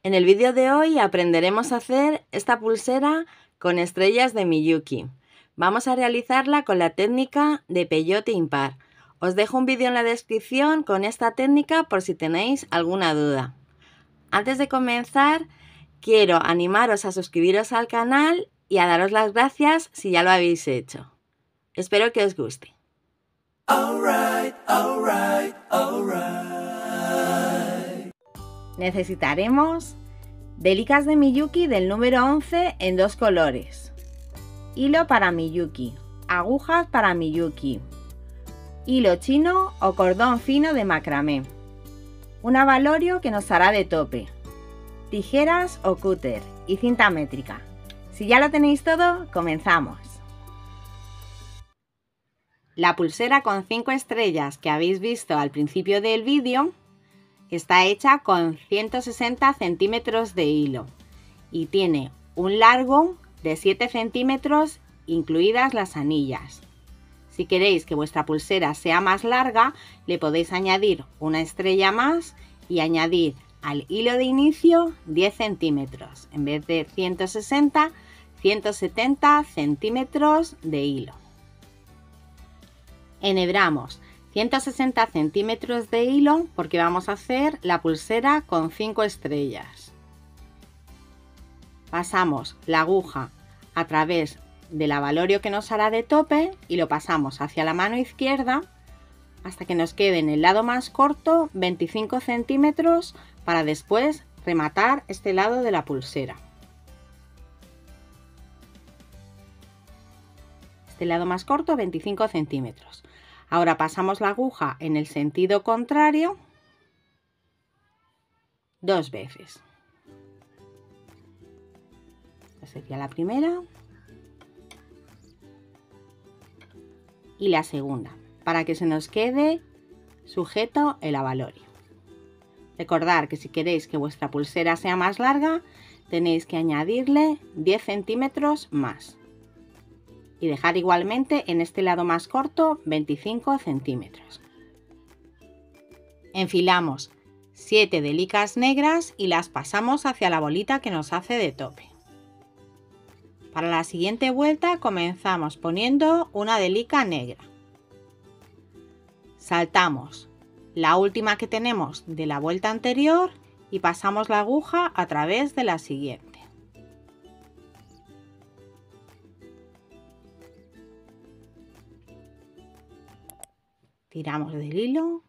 En el vídeo de hoy aprenderemos a hacer esta pulsera con estrellas de Miyuki. Vamos a realizarla con la técnica de peyote impar. Os dejo un vídeo en la descripción con esta técnica por si tenéis alguna duda. Antes de comenzar, quiero animaros a suscribiros al canal y a daros las gracias si ya lo habéis hecho. Espero que os guste. Necesitaremos delicas de Miyuki del número 11 en dos colores, hilo para Miyuki, agujas para Miyuki, hilo chino o cordón fino de macramé, un abalorio que nos hará de tope, tijeras o cúter y cinta métrica. Si ya lo tenéis todo, comenzamos. La pulsera con 5 estrellas que habéis visto al principio del vídeo está hecha con 160 centímetros de hilo y tiene un largo de 7 centímetros incluidas las anillas. Si queréis que vuestra pulsera sea más larga, le podéis añadir una estrella más y añadir al hilo de inicio 10 centímetros. En vez de 160, 170 centímetros de hilo. Enhebramos 160 centímetros de hilo porque vamos a hacer la pulsera con 5 estrellas. Pasamos la aguja a través del abalorio que nos hará de tope y lo pasamos hacia la mano izquierda hasta que nos quede en el lado más corto 25 centímetros para después rematar este lado de la pulsera. Este lado más corto 25 centímetros. Ahora pasamos la aguja en el sentido contrario 2 veces. Esta sería la primera y la segunda, para que se nos quede sujeto el abalorio. Recordad que si queréis que vuestra pulsera sea más larga, tenéis que añadirle 10 centímetros más. Y dejar igualmente en este lado más corto 25 centímetros. Enfilamos 7 delicas negras y las pasamos hacia la bolita que nos hace de tope. Para la siguiente vuelta comenzamos poniendo una delica negra. Saltamos la última que tenemos de la vuelta anterior y pasamos la aguja a través de la siguiente. Tiramos del hilo,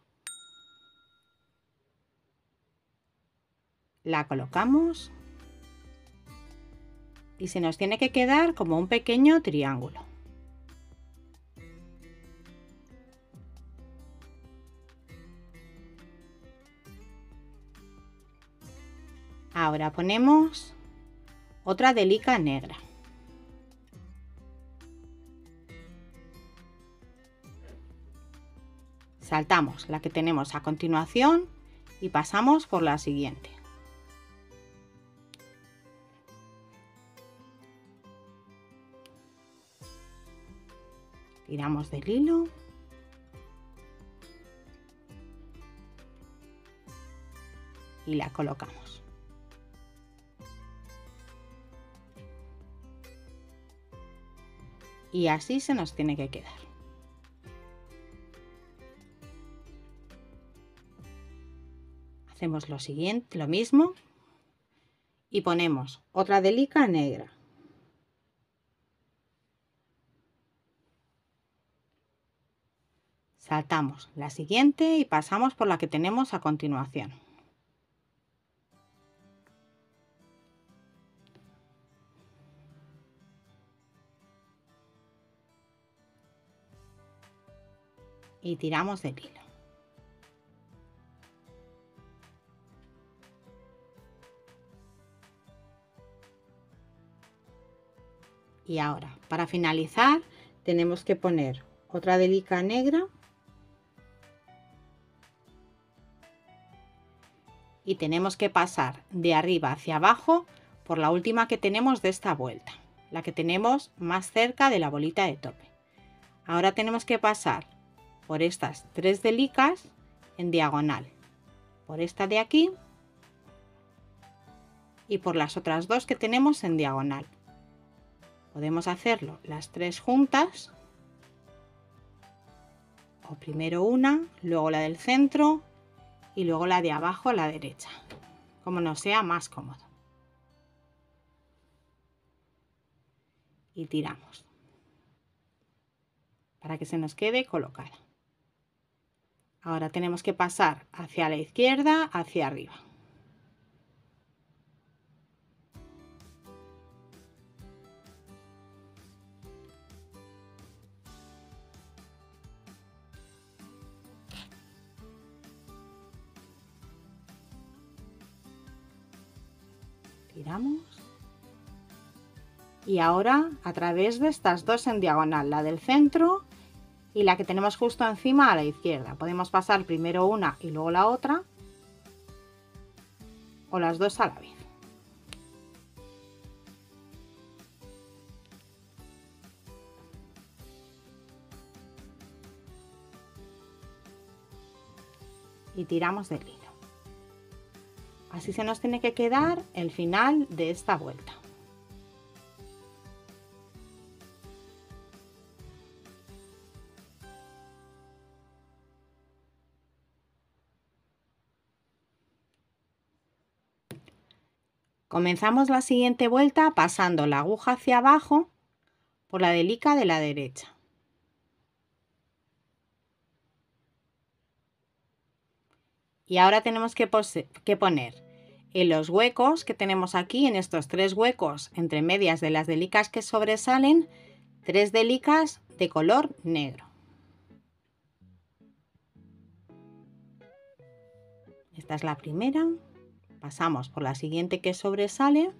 la colocamos y se nos tiene que quedar como un pequeño triángulo. Ahora ponemos otra delica negra. Saltamos la que tenemos a continuación y pasamos por la siguiente. Tiramos del hilo. Y la colocamos. Y así se nos tiene que quedar. Hacemos lo siguiente, lo mismo y ponemos otra delica negra. Saltamos la siguiente y pasamos por la que tenemos a continuación. Y tiramos del hilo. Y ahora, para finalizar, tenemos que poner otra delica negra y tenemos que pasar de arriba hacia abajo por la última que tenemos de esta vuelta, la que tenemos más cerca de la bolita de tope. Ahora tenemos que pasar por estas 3 delicas en diagonal, por esta de aquí y por las otras dos que tenemos en diagonal. Podemos hacerlo las tres juntas, o primero una, luego la del centro y luego la de abajo a la derecha, como nos sea más cómodo. Y tiramos para que se nos quede colocada. Ahora tenemos que pasar hacia la izquierda, hacia arriba. Tiramos. Y ahora a través de estas dos en diagonal, la del centro y la que tenemos justo encima a la izquierda. Podemos pasar primero una y luego la otra, o las dos a la vez. Y tiramos del hilo. Así se nos tiene que quedar el final de esta vuelta. Comenzamos la siguiente vuelta pasando la aguja hacia abajo por la delica de la derecha. Y ahora tenemos que poner en los huecos que tenemos aquí, en estos tres huecos entre medias de las delicas que sobresalen, 3 delicas de color negro. Esta es la primera. Pasamos por la siguiente que sobresale,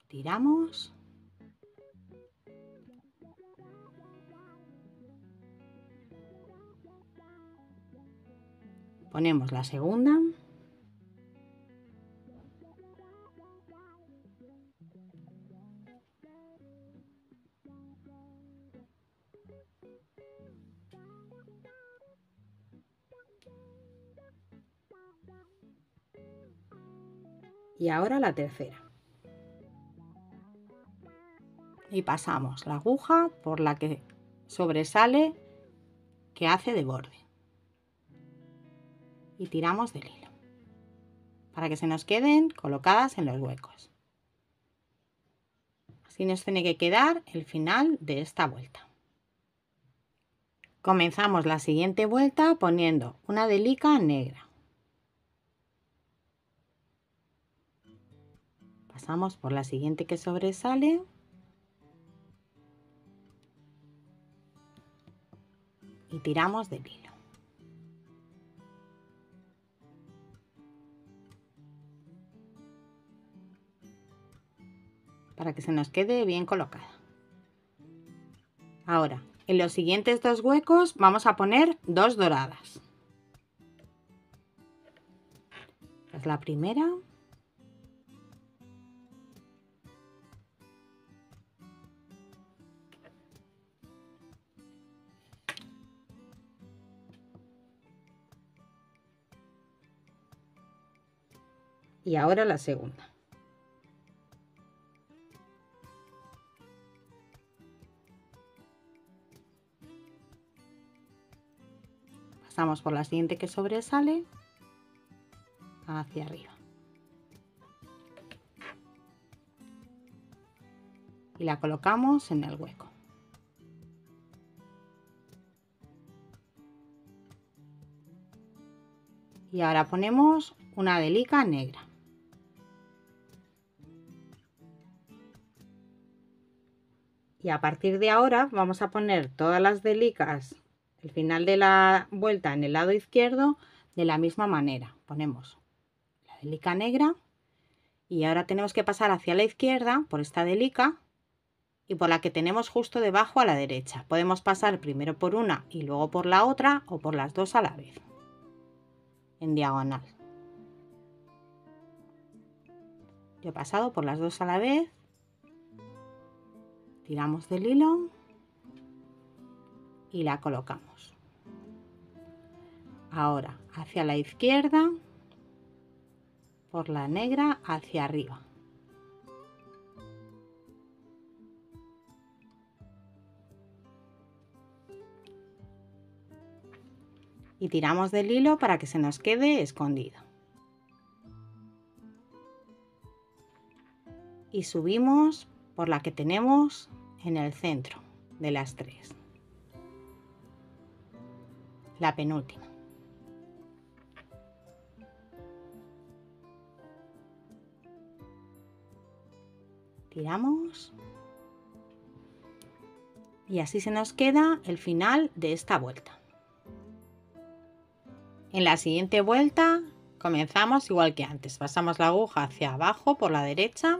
tiramos ponemos la segunda y ahora la tercera. Y pasamos la aguja por la que sobresale, que hace de borde. Y tiramos del hilo para que se nos queden colocadas en los huecos. Así nos tiene que quedar el final de esta vuelta. Comenzamos la siguiente vuelta poniendo una delica negra. Pasamos por la siguiente que sobresale. Y tiramos del hilo. Para que se nos quede bien colocada. Ahora, en los siguientes dos huecos vamos a poner dos doradas. Esta es la primera. Y ahora la segunda. Pasamos por la siguiente que sobresale hacia arriba. Y la colocamos en el hueco. Y ahora ponemos una delica negra. Y a partir de ahora vamos a poner todas las delicas, el final de la vuelta en el lado izquierdo, de la misma manera. Ponemos la delica negra y ahora tenemos que pasar hacia la izquierda por esta delica y por la que tenemos justo debajo a la derecha. Podemos pasar primero por una y luego por la otra o por las dos a la vez, en diagonal. Yo he pasado por las dos a la vez. Tiramos del hilo y la colocamos. Ahora hacia la izquierda por la negra hacia arriba. Y tiramos del hilo para que se nos quede escondido. Y subimos por la que tenemos en el centro de las tres, la penúltima. Tiramos y así se nos queda el final de esta vuelta. En la siguiente vuelta comenzamos igual que antes, pasamos la aguja hacia abajo por la derecha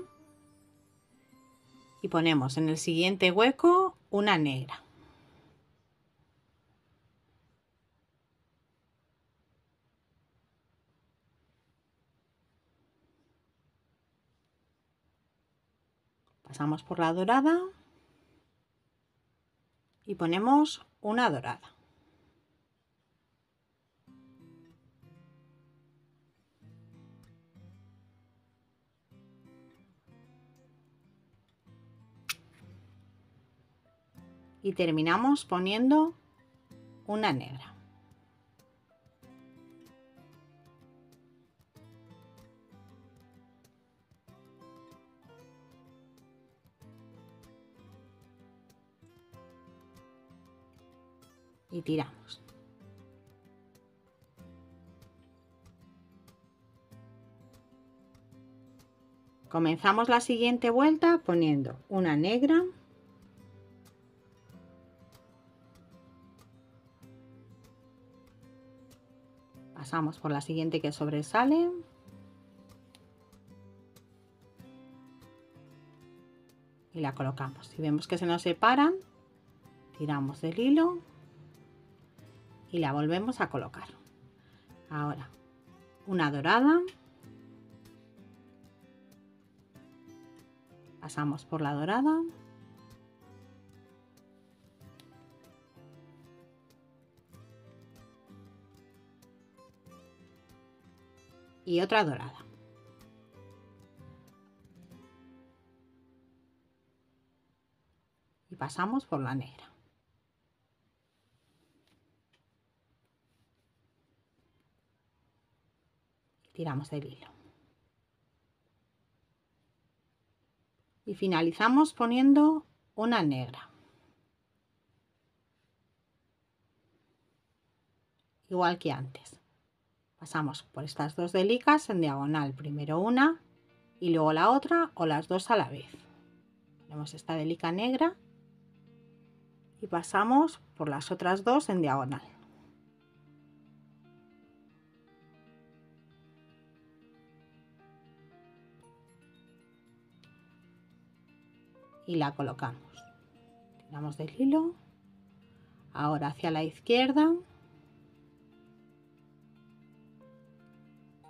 y ponemos en el siguiente hueco una negra. Pasamos por la dorada y ponemos una dorada. Y terminamos poniendo una negra. Y tiramos. Comenzamos la siguiente vuelta poniendo una negra, pasamos por la siguiente que sobresale y la colocamos. Si vemos que se nos separan, tiramos del hilo y la volvemos a colocar. Ahora una dorada, pasamos por la dorada y otra dorada. Y pasamos por la negra. Tiramos del hilo. Y finalizamos poniendo una negra. Igual que antes. Pasamos por estas dos delicas en diagonal, primero una y luego la otra o las dos a la vez. Ponemos esta delica negra y pasamos por las otras dos en diagonal. Y la colocamos. Tiramos del hilo. Ahora hacia la izquierda,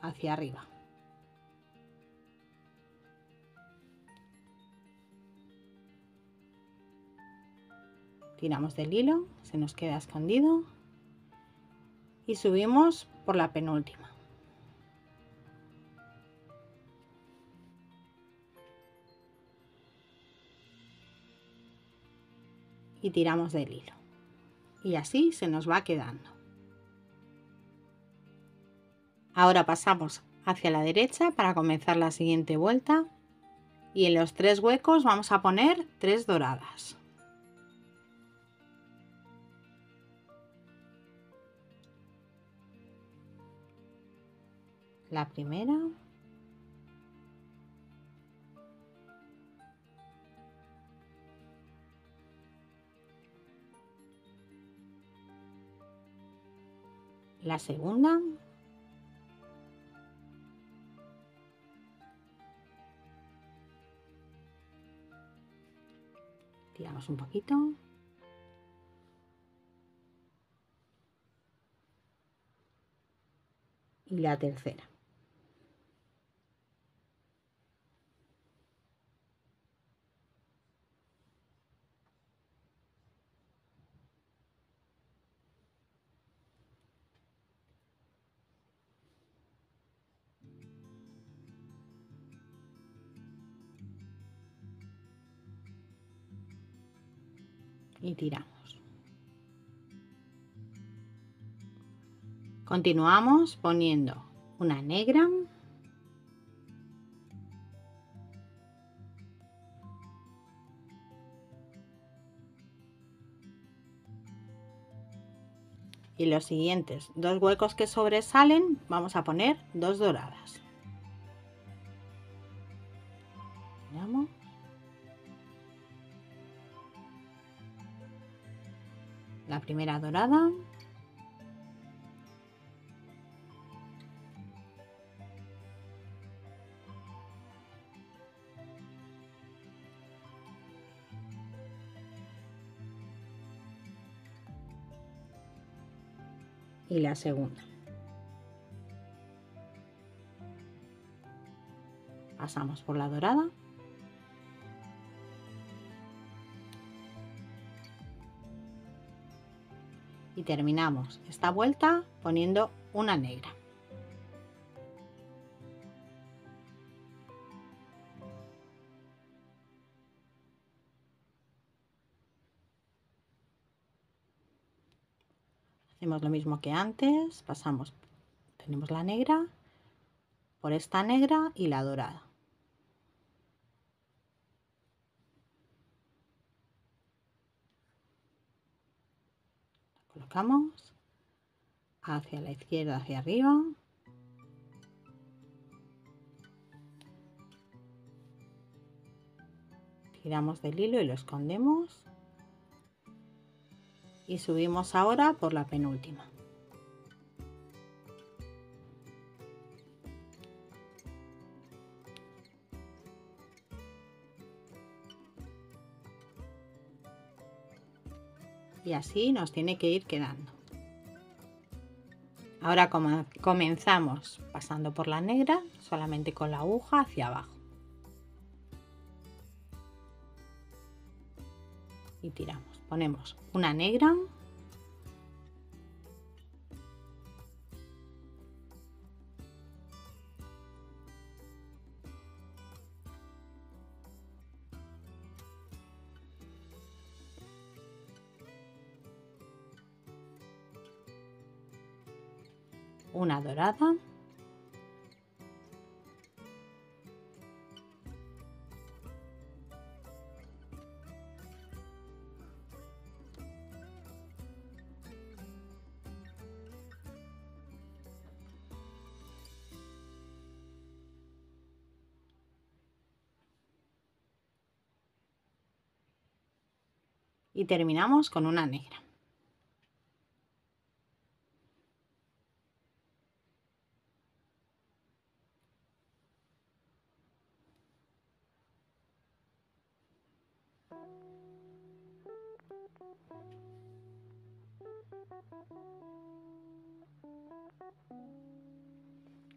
hacia arriba. Tiramos del hilo, se nos queda escondido y subimos por la penúltima. Y tiramos del hilo. Y así se nos va quedando. Ahora pasamos hacia la derecha para comenzar la siguiente vuelta y en los tres huecos vamos a poner tres doradas. La primera, la segunda, tiramos un poquito, y la tercera. y tiramos. Continuamos poniendo una negra, y los siguientes dos huecos que sobresalen vamos a poner dos doradas. Tiramos. La primera dorada. Y la segunda. Pasamos por la dorada. Y terminamos esta vuelta poniendo una negra. Hacemos lo mismo que antes, pasamos, tenemos la negra, por esta negra y la dorada. La colocamos hacia la izquierda, hacia arriba. Tiramos del hilo y lo escondemos. Y subimos ahora por la penúltima. Y así nos tiene que ir quedando. Ahora comenzamos pasando por la negra, solamente con la aguja hacia abajo. Y tiramos, ponemos una negra, una dorada, y terminamos con una negra.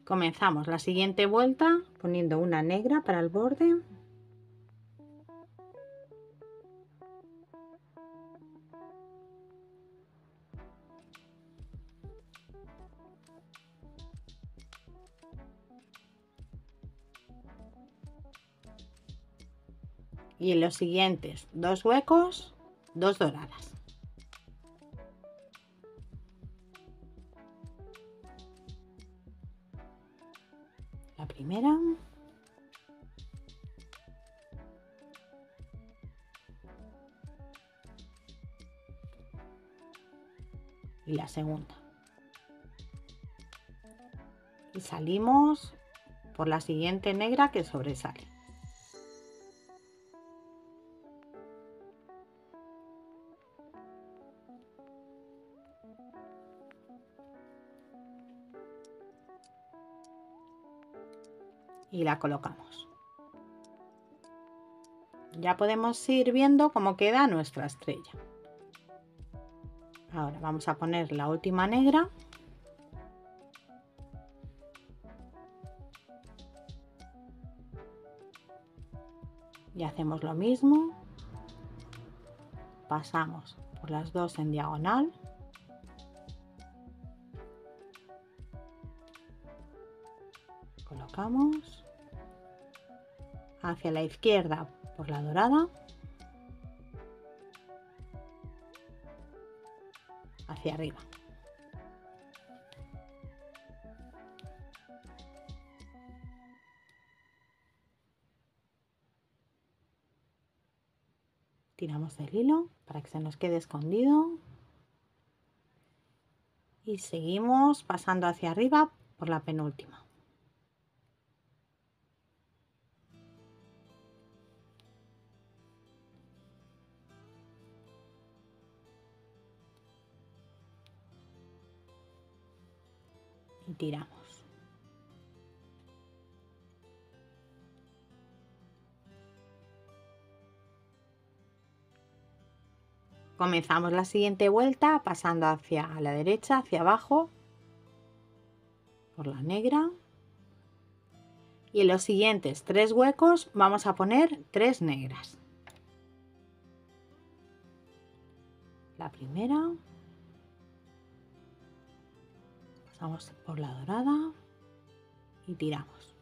Comenzamos la siguiente vuelta poniendo una negra para el borde. Y en los siguientes dos huecos, dos doradas. La primera. Y la segunda. Y salimos por la siguiente negra que sobresale. Y la colocamos. Ya podemos ir viendo cómo queda nuestra estrella. Ahora vamos a poner la última negra. Y hacemos lo mismo. Pasamos por las dos en diagonal. Colocamos hacia la izquierda por la dorada hacia arriba. Tiramos del hilo para que se nos quede escondido y seguimos pasando hacia arriba por la penúltima. Y tiramos. Comenzamos la siguiente vuelta pasando hacia la derecha, hacia abajo, por la negra. Y en los siguientes 3 huecos vamos a poner 3 negras. La primera. Pasamos por la dorada y tiramos.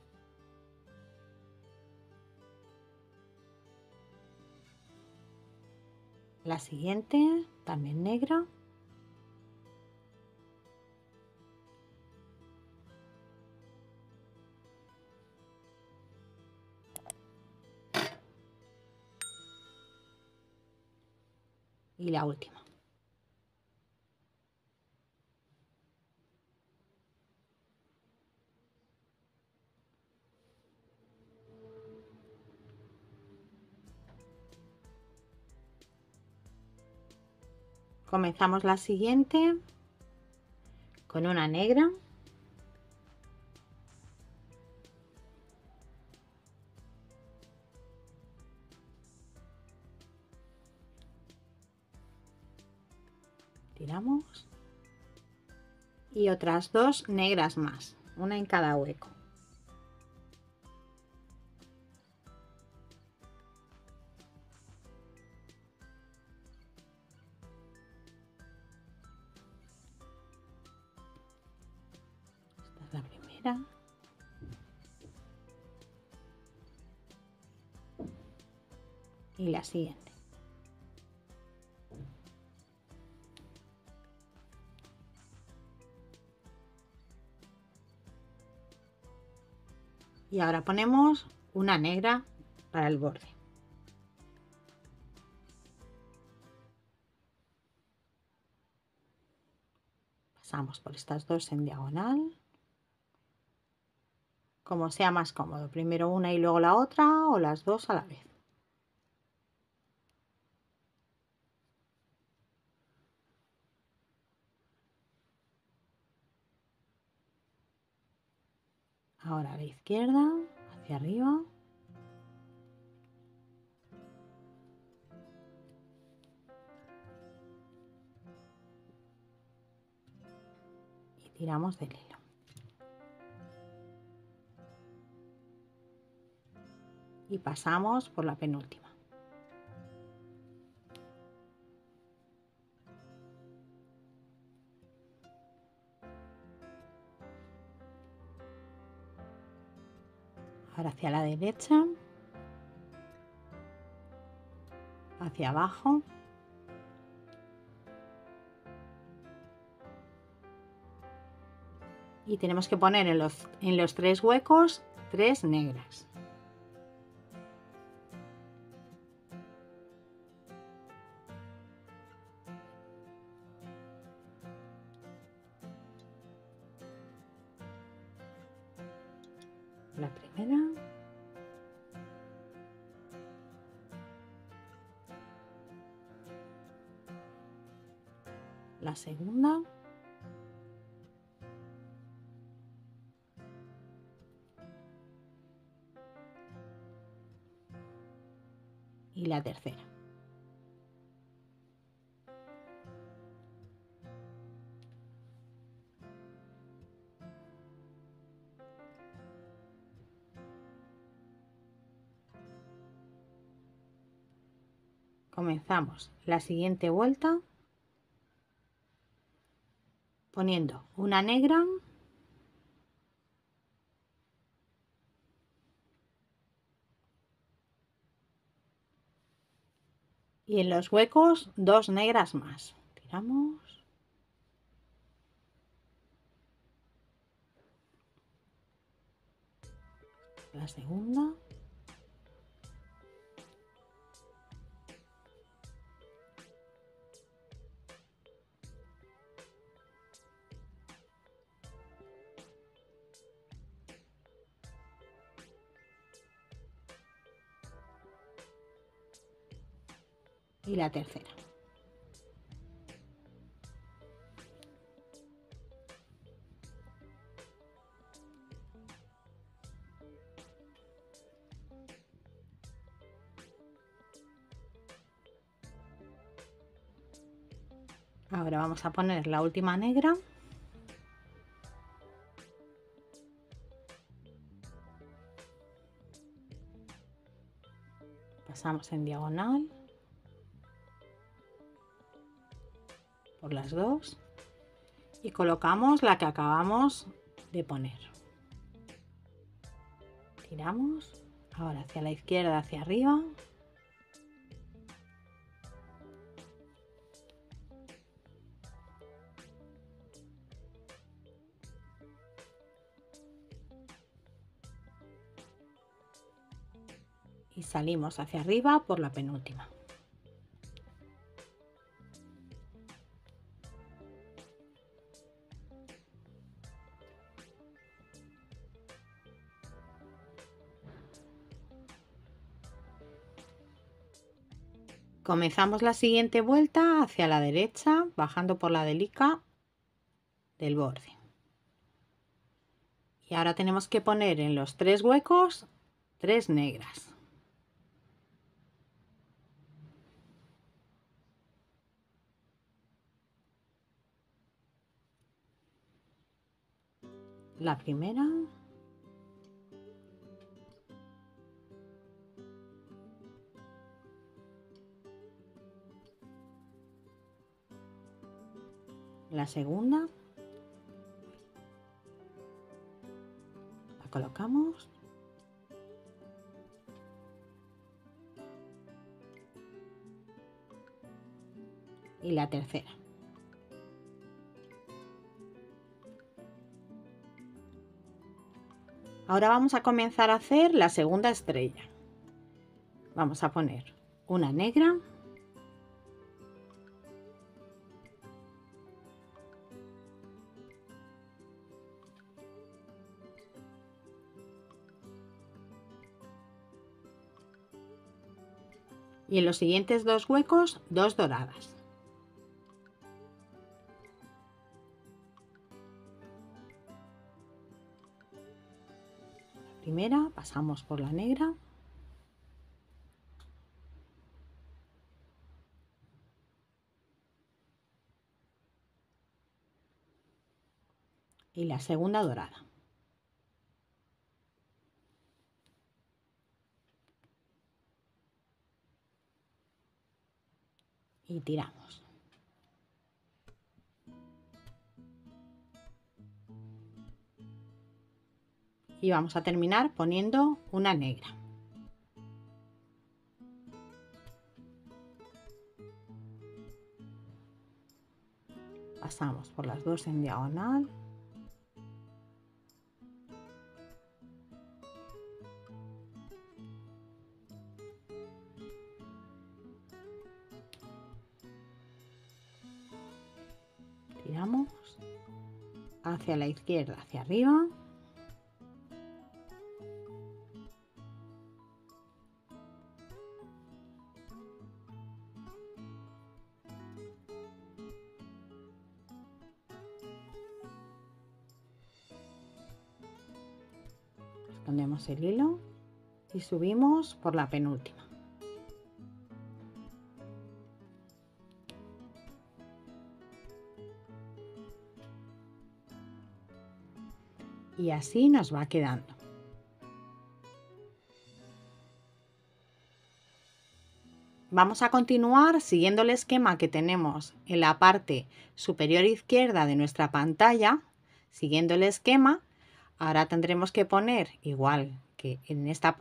La siguiente, también negra. Y la última. Comenzamos la siguiente con una negra. Tiramos. Y otras 2 negras más, una en cada hueco. Esta es la primera. Y la siguiente. Y ahora ponemos una negra para el borde. Pasamos por estas 2 en diagonal. Como sea más cómodo, primero una y luego la otra o las 2 a la vez. Ahora a la izquierda, hacia arriba. Y tiramos del hilo. Y pasamos por la penúltima. Ahora hacia la derecha, hacia abajo. Y tenemos que poner en los 3 huecos 3 negras. La primera. La segunda. Y la tercera. Comenzamos la siguiente vuelta poniendo una negra y en los huecos 2 negras más. Tiramos la segunda. Y la tercera. Ahora vamos a poner la última negra. Pasamos en diagonal por las dos y colocamos la que acabamos de poner. Tiramos, ahora hacia la izquierda, hacia arriba. Y salimos hacia arriba por la penúltima. Comenzamos la siguiente vuelta hacia la derecha, bajando por la delica del borde. Y ahora tenemos que poner en los 3 huecos 3 negras. La primera. La segunda. La colocamos. Y la tercera. Ahora vamos a comenzar a hacer la segunda estrella. Vamos a poner una negra. Y en los siguientes 2 huecos, 2 doradas. La primera, pasamos por la negra. Y la segunda dorada. Y tiramos. Y vamos a terminar poniendo una negra. Pasamos por las 2 en diagonal. Tiramos hacia la izquierda, hacia arriba. Escondemos el hilo y subimos por la penúltima. Y así nos va quedando. Vamos a continuar siguiendo el esquema que tenemos en la parte superior izquierda de nuestra pantalla. Siguiendo el esquema, ahora tendremos que poner, igual que en esta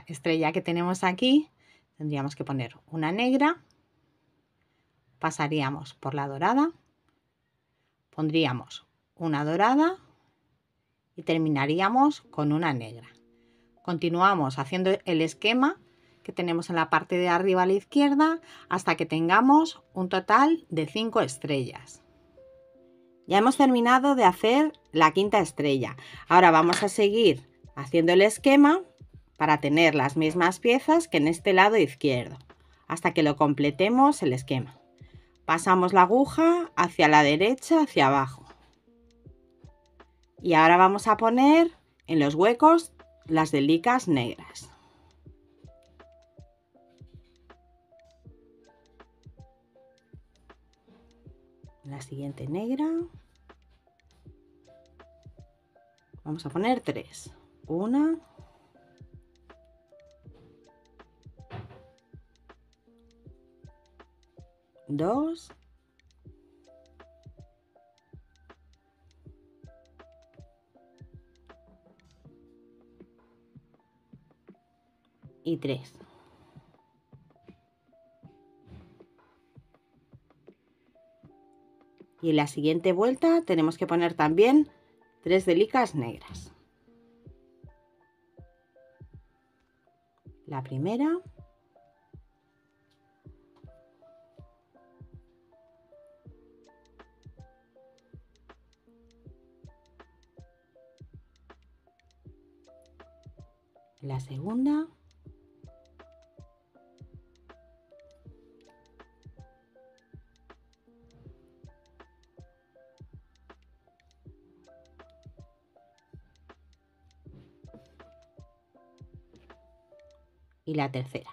estrella que tenemos aquí, tendríamos que poner una negra, pasaríamos por la dorada, pondríamos una dorada y terminaríamos con una negra. Continuamos haciendo el esquema que tenemos en la parte de arriba a la izquierda hasta que tengamos un total de 5 estrellas. Ya hemos terminado de hacer la quinta estrella. Ahora vamos a seguir haciendo el esquema para tener las mismas piezas que en este lado izquierdo, hasta que lo completemos el esquema. Pasamos la aguja hacia la derecha, hacia abajo. Y ahora vamos a poner en los huecos las delicas negras. La siguiente negra. Vamos a poner 3. 1, 2 y 3. Y en la siguiente vuelta tenemos que poner también 3 delicas negras. La primera, la segunda, y la tercera.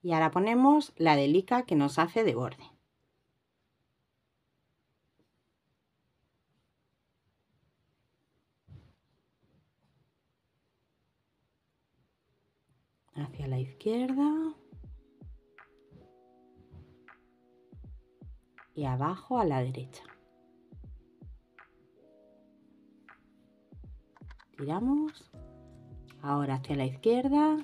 Y ahora ponemos la delica que nos hace de borde. Hacia la izquierda y abajo a la derecha. Tiramos. Ahora hacia la izquierda.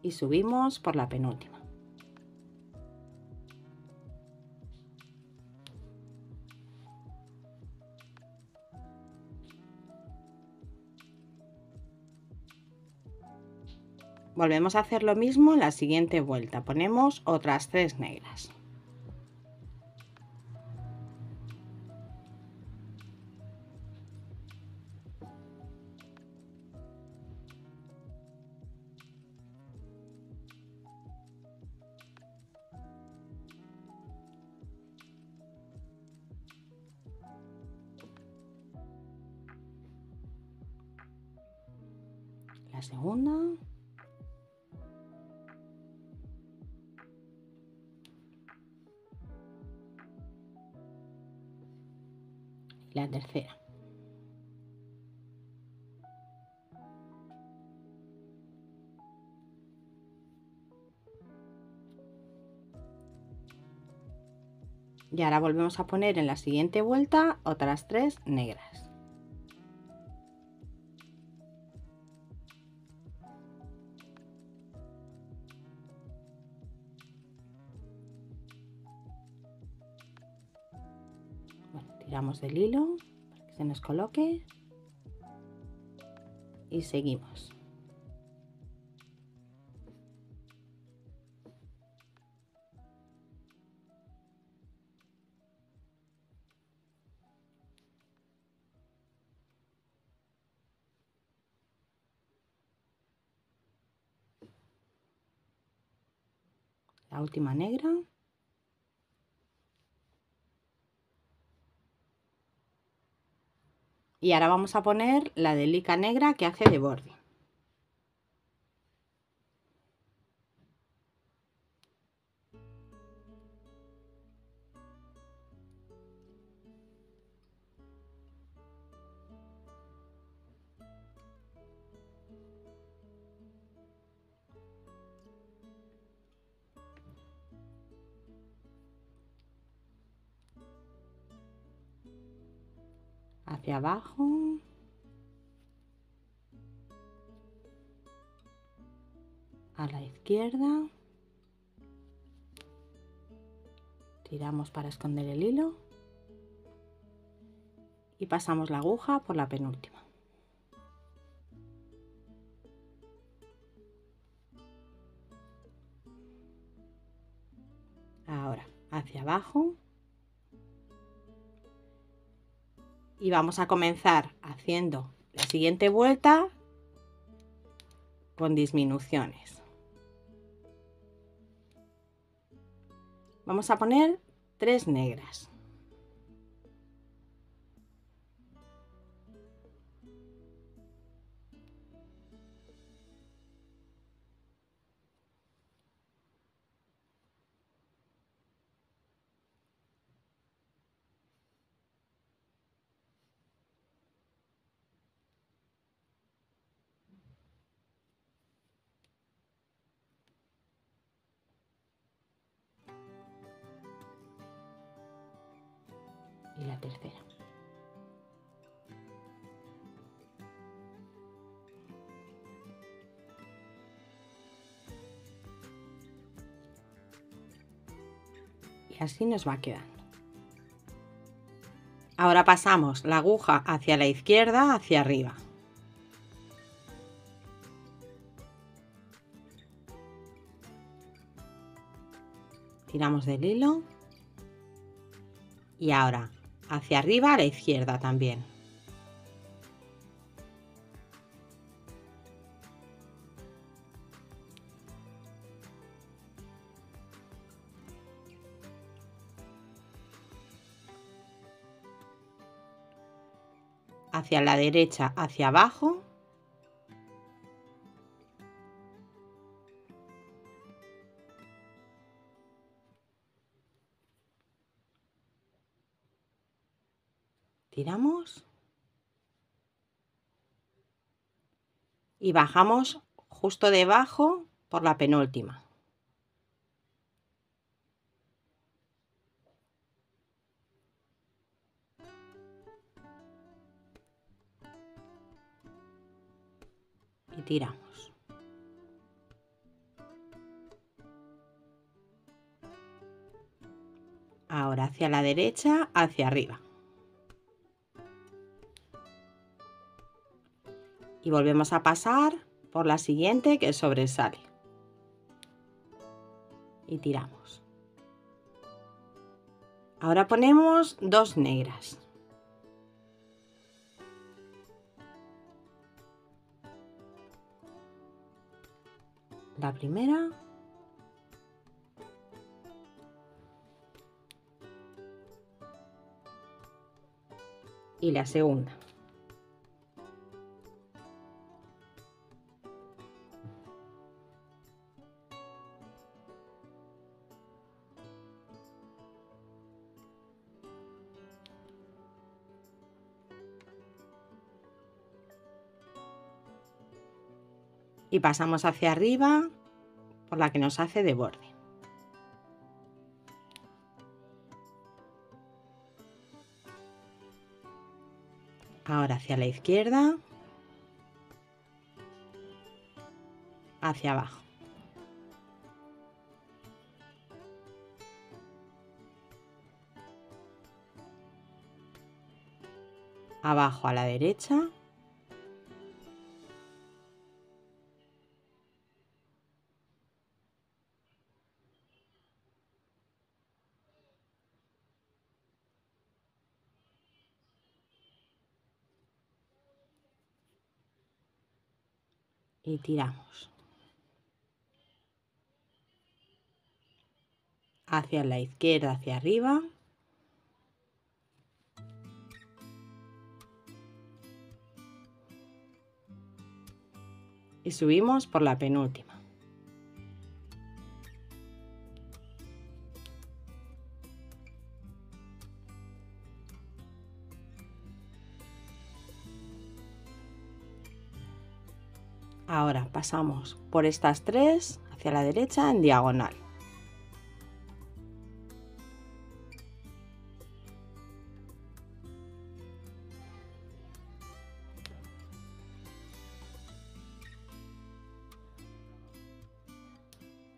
Y subimos por la penúltima. Volvemos a hacer lo mismo en la siguiente vuelta. Ponemos otras 3 negras. La segunda. Y la tercera. Y ahora volvemos a poner en la siguiente vuelta otras 3 negras. Bueno, tiramos del hilo para que se nos coloque y seguimos. La última negra. Y ahora vamos a poner la delica negra que hace de borde. Hacia abajo. A la izquierda. Tiramos para esconder el hilo y pasamos la aguja por la penúltima. Ahora hacia abajo y vamos a comenzar haciendo la siguiente vuelta con disminuciones. Vamos a poner 3 negras. Y la tercera. Y así nos va quedando. Ahora pasamos la aguja hacia la izquierda, hacia arriba. Tiramos del hilo. Y ahora hacia arriba a la izquierda también. Hacia la derecha, hacia abajo. Tiramos. Y bajamos justo debajo por la penúltima. Y tiramos. Ahora hacia la derecha, hacia arriba. Y volvemos a pasar por la siguiente que sobresale. Y tiramos. Ahora ponemos 2 negras. La primera. Y la segunda. Y pasamos hacia arriba por la que nos hace de borde. Ahora hacia la izquierda, hacia abajo. Abajo a la derecha. Y tiramos. Hacia la izquierda, hacia arriba. Y subimos por la penúltima. Ahora pasamos por estas 3 hacia la derecha en diagonal.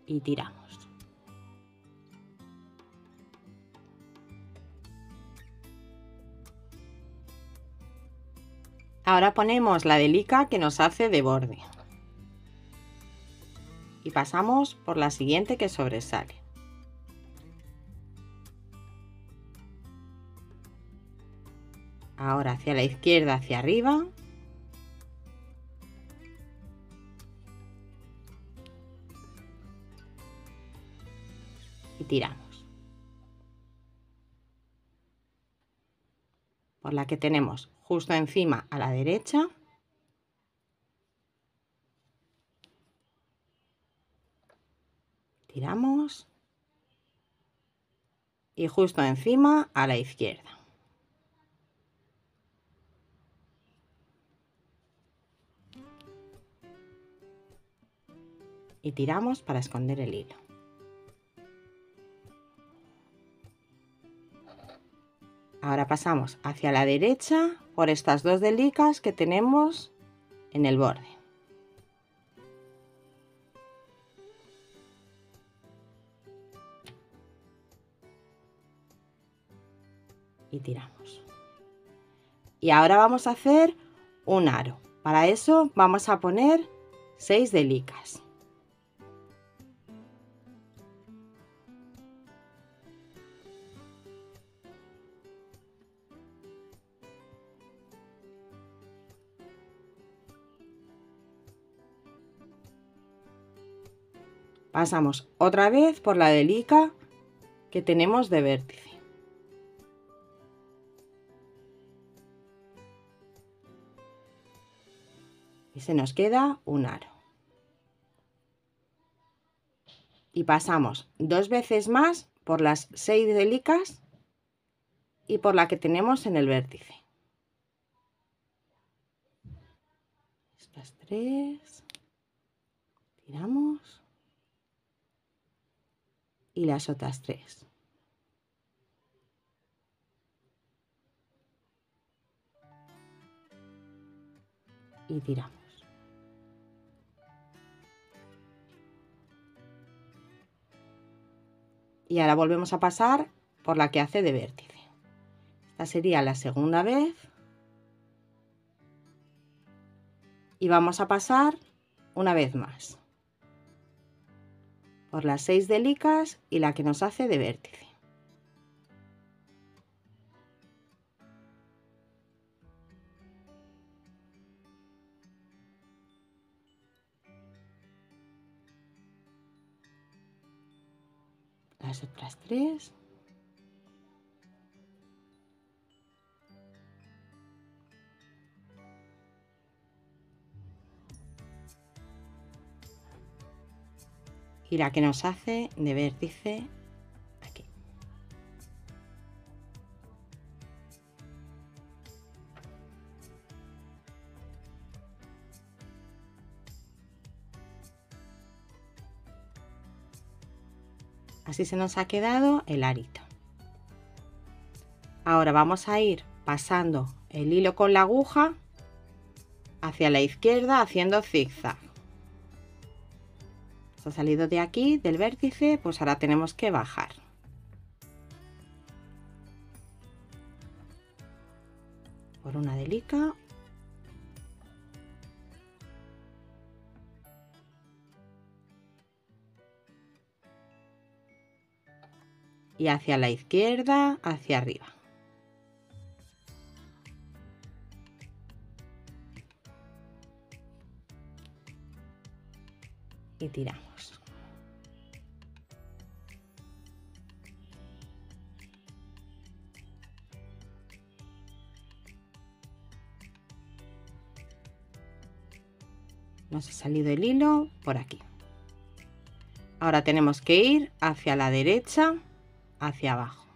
Y tiramos. Ahora ponemos la delica que nos hace de borde. Y pasamos por la siguiente que sobresale. Ahora hacia la izquierda, hacia arriba. Y tiramos. Por la que tenemos justo encima a la derecha. Tiramos. Y justo encima a la izquierda. Y tiramos para esconder el hilo. Ahora pasamos hacia la derecha por estas dos delicas que tenemos en el borde. Y tiramos. Y ahora vamos a hacer un aro. Para eso vamos a poner 6 delicas. Pasamos otra vez por la delica que tenemos de vértice. Y se nos queda un aro. Y pasamos 2 veces más por las 6 delicas y por la que tenemos en el vértice. Estas 3. Tiramos. Y las otras 3. Y tiramos. Y ahora volvemos a pasar por la que hace de vértice. Esta sería la segunda vez. Y vamos a pasar una vez más por las 6 delicas y la que nos hace de vértice. Las otras 3. Y la que nos hace de vértice aquí. Así se nos ha quedado el arito. Ahora vamos a ir pasando el hilo con la aguja hacia la izquierda haciendo zigzag. Ha salido de aquí, del vértice, pues ahora tenemos que bajar. Por una delica. Y hacia la izquierda, hacia arriba. Y tiramos. Nos ha salido el hilo por aquí. Ahora tenemos que ir hacia la derecha, hacia abajo.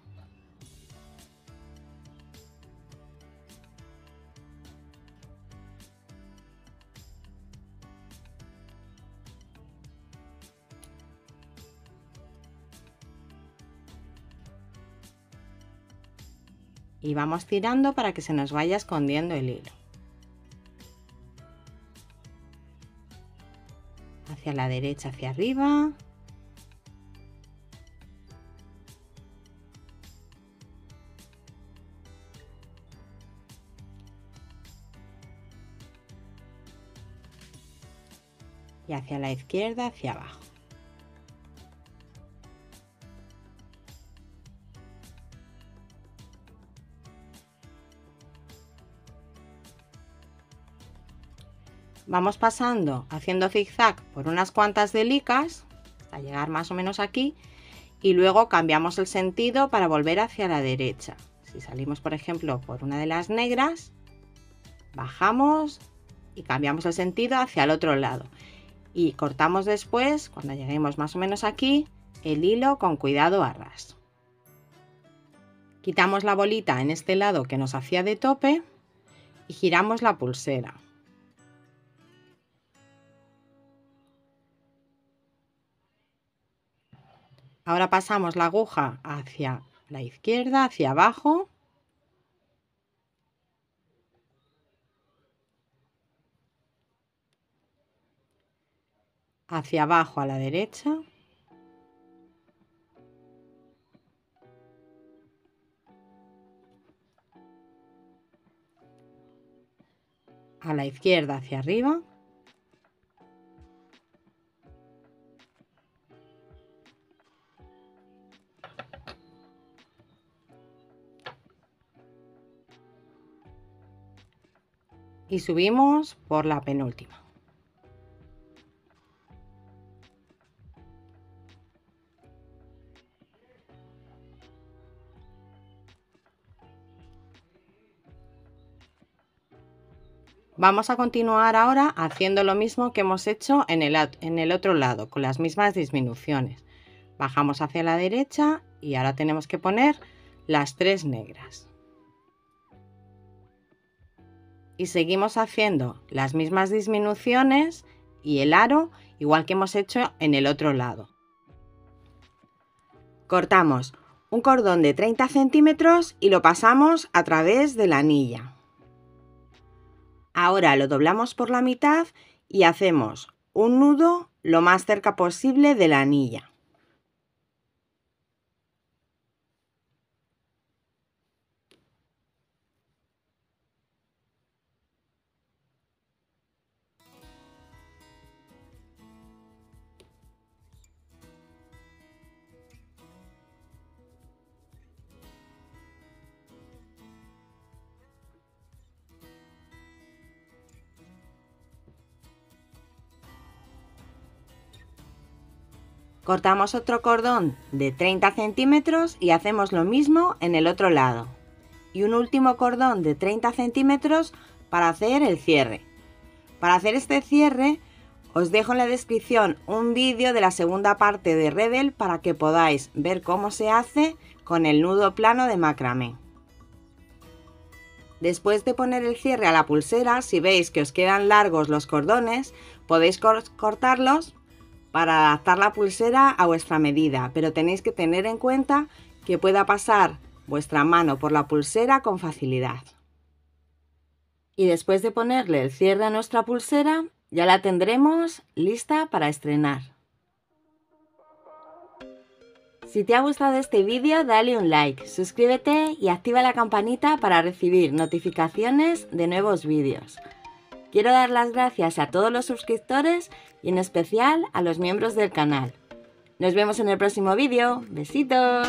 Y vamos tirando para que se nos vaya escondiendo el hilo. Hacia la derecha, hacia arriba. y hacia la izquierda, hacia abajo. Vamos pasando haciendo zigzag por unas cuantas delicas hasta llegar más o menos aquí y luego cambiamos el sentido para volver hacia la derecha. Si salimos, por ejemplo, por una de las negras, bajamos y cambiamos el sentido hacia el otro lado. Y cortamos después, cuando lleguemos más o menos aquí, el hilo con cuidado a ras. Quitamos la bolita en este lado que nos hacía de tope y giramos la pulsera. Ahora pasamos la aguja hacia la izquierda, hacia abajo. Hacia abajo a la derecha. A la izquierda hacia arriba. Y subimos por la penúltima. Vamos a continuar ahora haciendo lo mismo que hemos hecho en el otro lado, con las mismas disminuciones. Bajamos hacia la derecha y ahora tenemos que poner las 3 negras. Y seguimos haciendo las mismas disminuciones y el aro igual que hemos hecho en el otro lado. Cortamos un cordón de 30 centímetros y lo pasamos a través de la anilla. Ahora lo doblamos por la mitad y hacemos un nudo lo más cerca posible de la anilla. Cortamos otro cordón de 30 centímetros y hacemos lo mismo en el otro lado. Y un último cordón de 30 centímetros para hacer el cierre. Para hacer este cierre os dejo en la descripción un vídeo de la segunda parte de Rebel para que podáis ver cómo se hace con el nudo plano de macramé. Después de poner el cierre a la pulsera, si veis que os quedan largos los cordones, podéis cortarlos para adaptar la pulsera a vuestra medida, pero tenéis que tener en cuenta que pueda pasar vuestra mano por la pulsera con facilidad. Y después de ponerle el cierre a nuestra pulsera, ya la tendremos lista para estrenar. Si te ha gustado este vídeo, dale un like, suscríbete y activa la campanita para recibir notificaciones de nuevos vídeos. Quiero dar las gracias a todos los suscriptores y en especial a los miembros del canal. Nos vemos en el próximo vídeo. ¡Besitos!